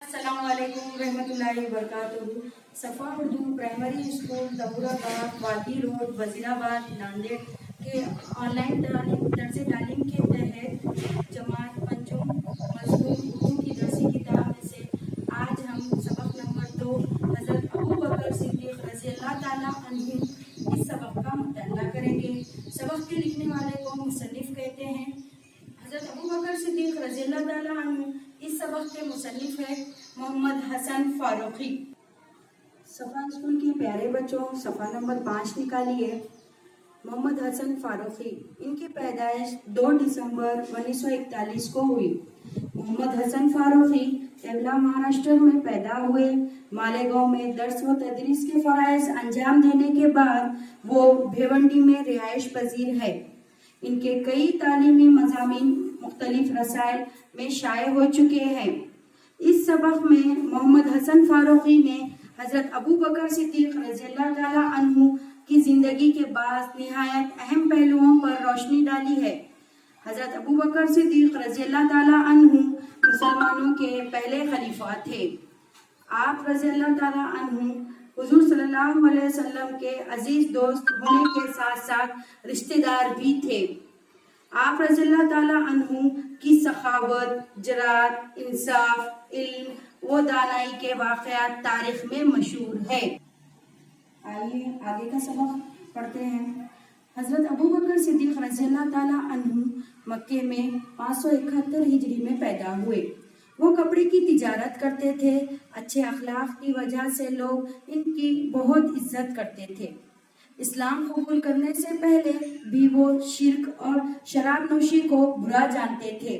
السلام علیکم رحمۃ اللہ وبرکاتہ۔ صفا اردو پرائمری اسکول تبوراباد وادی روڈ وزیر آباد ناندیڑ کے آن لائن طرز تعلیم کے تحت جماعت پنجم مضمون اردو کی درسی کتاب میں سے آج ہم سبق نمبر 2 حضرت ابوبکر صدیق رضی اللہ تعالیٰ عنہ اس سبق کا مطالعہ کریں گے۔ سبق کے لکھنے والے کو مصنف کہتے ہیں۔ حضرت ابوبکر صدیق رضی اللہ تعالیٰ عنہ اس سبق کے مصنف ہے محمد حسن فاروقی۔ صفا اسکول کے پیارے بچوں صفحہ نمبر 5 نکالیے۔ محمد حسن فاروقی، ان کی پیدائش 2 دسمبر 1941 کو ہوئی۔ محمد حسن فاروقی ایولا مہاراشٹر میں پیدا ہوئے۔ مالیگاؤں میں درس و تدریس کے فرائض انجام دینے کے بعد وہ بھیونڈی میں رہائش پذیر ہے۔ ان کے کئی تعلیمی مضامین مختلف رسائل میں شائع ہو چکے ہیں۔ اس سبق میں محمد حسن فاروقی نے حضرت ابوبکر صدیق رضی اللہ تعالیٰ عنہ کی زندگی کے بعض نہایت اہم پہلوؤں پر روشنی ڈالی ہے۔ حضرت ابوبکر صدیق رضی اللہ تعالیٰ عنہ مسلمانوں کے پہلے خلیفہ تھے۔ آپ رضی اللہ تعالیٰ عنہ حضور صلی اللہ علیہ وسلم کے عزیز دوست ہونے کے ساتھ ساتھ رشتہ دار بھی تھے۔ آپ رضی اللہ تعالیٰ عنہ کی سخاوت، جرأت، انصاف، علم و دانائی کے واقعات تاریخ میں مشہور ہے۔ آئیے آگے کا سبق پڑھتے ہیں۔ حضرت ابوبکر صدیق رضی اللہ تعالیٰ عنہ مکے میں 571 ہجری میں پیدا ہوئے۔ وہ کپڑے کی تجارت کرتے تھے۔ اچھے اخلاق کی وجہ سے لوگ ان کی بہت عزت کرتے تھے۔ اسلام قبول کرنے سے پہلے بھی وہ شرک اور شراب نوشی کو برا جانتے تھے۔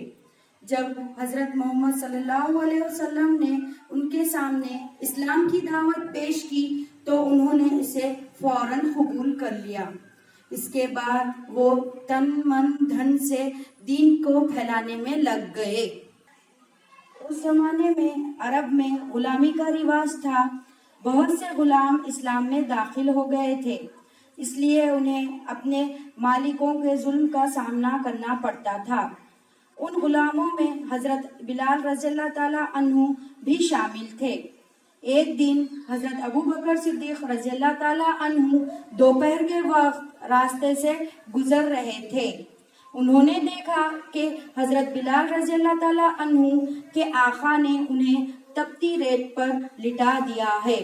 جب حضرت محمد صلی اللہ علیہ وسلم نے ان کے سامنے اسلام کی دعوت پیش کی تو انہوں نے اسے فوراً قبول کر لیا۔ اس کے بعد وہ تن من دھن سے دین کو پھیلانے میں لگ گئے۔ اس زمانے میں عرب میں غلامی کا رواج تھا۔ بہت سے غلام اسلام میں داخل ہو گئے تھے، اس لیے انہیں اپنے مالکوں کے ظلم کا سامنا کرنا پڑتا تھا۔ ان غلاموں میں حضرت بلال رضی اللہ تعالیٰ عنہ بھی شامل تھے۔ ایک دن حضرت ابوبکر صدیق رضی اللہ تعالیٰ عنہ دوپہر کے وقت راستے سے گزر رہے تھے۔ انہوں نے دیکھا کہ حضرت بلال رضی اللہ تعالیٰ عنہ کے آقا نے انہیں تپتی ریت پر لٹا دیا ہے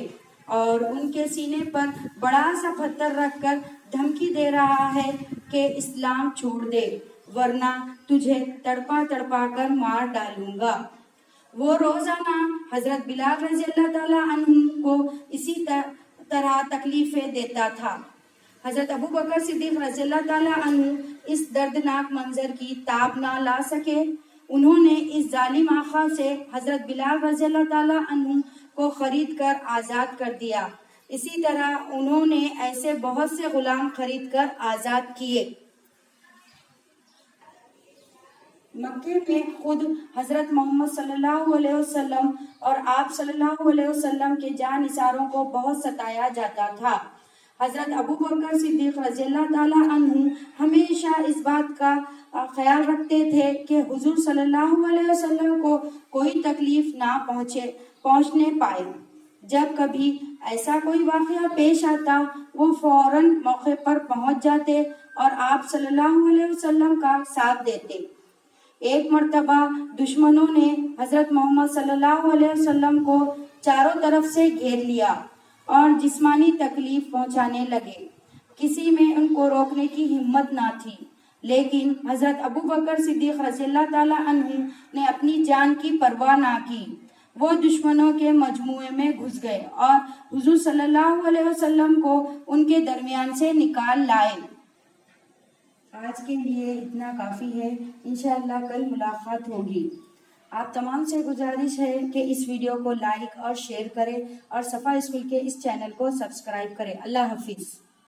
اور ان کے سینے پر بڑا سا پتھر رکھ کر دھمکی دے رہا ہے کہ اسلام چھوڑ دے ورنہ تجھے تڑپا تڑپا کر مار ڈالوں گا۔ وہ روزانہ حضرت بلال رضی اللہ تعالیٰ عنہ کو اسی طرح تکلیفیں دیتا تھا۔ حضرت ابوبکر صدیق رضی اللہ تعالیٰ عنہ اس دردناک منظر کی تاب نہ لا سکے۔ انہوں نے اس ظالم آقا سے حضرت بلال رضی اللہ تعالیٰ عنہ کو خرید کر آزاد کر دیا۔ اسی طرح انہوں نے ایسے بہت سے غلام خرید کر آزاد کیے۔ مکے میں خود حضرت محمد صلی اللہ علیہ وسلم اور آپ صلی اللہ علیہ وسلم کے جانثاروں کو بہت ستایا جاتا تھا۔ حضرت ابوبکر صدیق رضی اللہ تعالیٰ عنہ ہمیشہ اس بات کا خیال رکھتے تھے کہ حضور صلی اللہ علیہ وسلم کو کوئی تکلیف نہ پہنچنے پائے۔ جب کبھی ایسا کوئی واقعہ پیش آتا وہ فوراً موقع پر پہنچ جاتے اور آپ صلی اللہ علیہ وسلم کا ساتھ دیتے۔ ایک مرتبہ دشمنوں نے حضرت محمد صلی اللہ علیہ وسلم کو چاروں طرف سے گھیر لیا اور جسمانی تکلیف پہنچانے لگے۔ کسی میں ان کو روکنے کی ہمت نہ تھی، لیکن حضرت ابوبکر صدیق رضی اللہ تعالیٰ عنہ نے اپنی جان کی پرواہ نہ کی۔ وہ دشمنوں کے مجموعے میں گھس گئے اور حضور صلی اللہ علیہ وسلم کو ان کے درمیان سے نکال لائے۔ آج کے لیے اتنا کافی ہے، انشاءاللہ کل ملاقات ہوگی۔ آپ تمام سے گزارش ہے کہ اس ویڈیو کو لائک اور شیئر کریں اور صفا اسکول کے اس چینل کو سبسکرائب کریں۔ اللہ حافظ۔